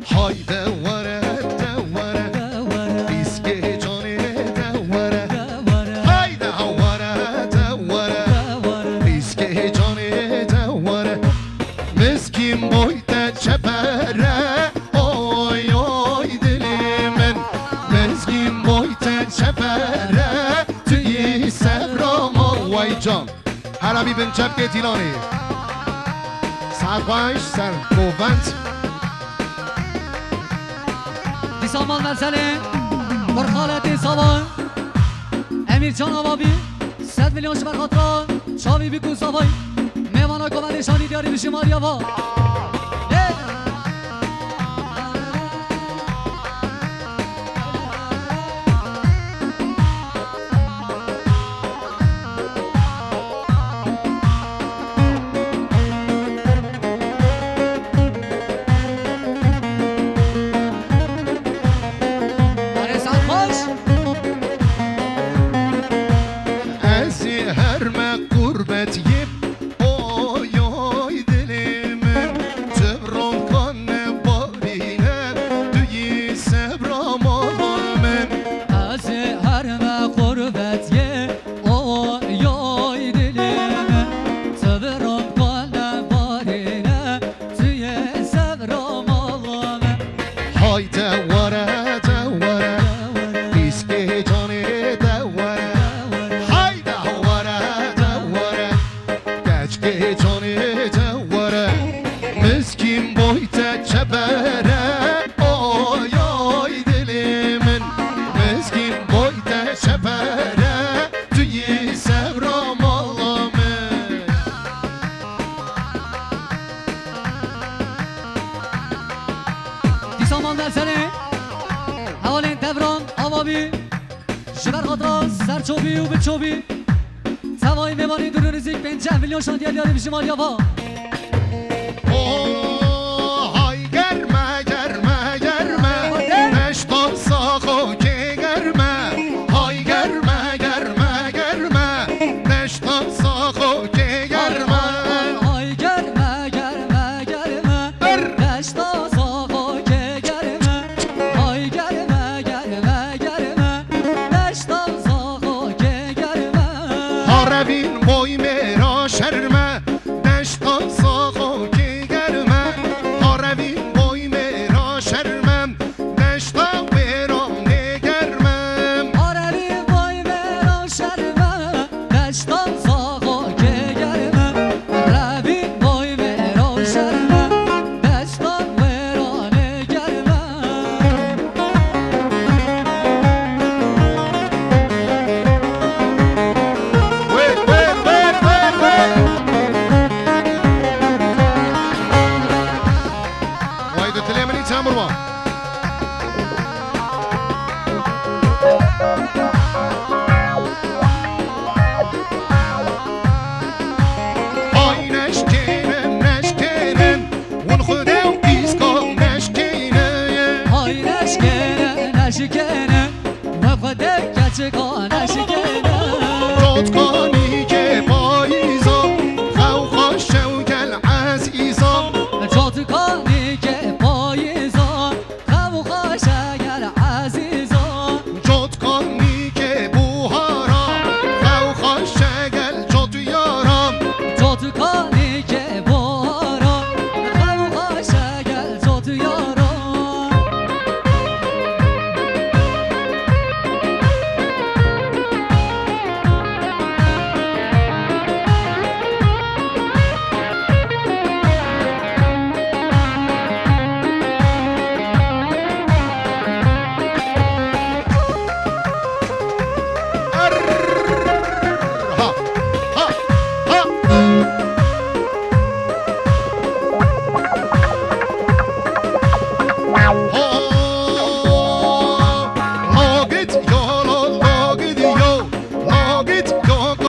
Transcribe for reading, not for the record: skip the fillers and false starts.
hayde vare devare İske canı devare hayde vare devare İske canı devare Meskin boyda çepere oy oy dilimin Meskin boyda çepere tüyi sevram vay can Harabi bin çepke tilani ساعت باش سر قوت دی سامان مرسله برخالت سامان امیر جان آبابی 100 میلیون شبر خاطران شاوی بیکن صافای میوانا کمد نشانی دیاری بشی ماریا با سرچوبی و بچوبی سوای میمانی دور رزیک 50 میلیون شان دیاری بشی ماریا با های گرمه گرمه گرمه نشتان ساخو که گرمه های گرمه گرمه گرمه نشتان ساخو که گرمه های گرمه گرمه گرمه نشتان ساخو که گرمه های گرمه گرمه گرمه نشتان Arabin boy mera şerme Neştan sağı ki germe Arabin boy mera şermem Neştan veram ne germem Arabin boy mera şerme Neştan sağı ki germe Arabin boy mera şerme Neştan veram ne germem Number one.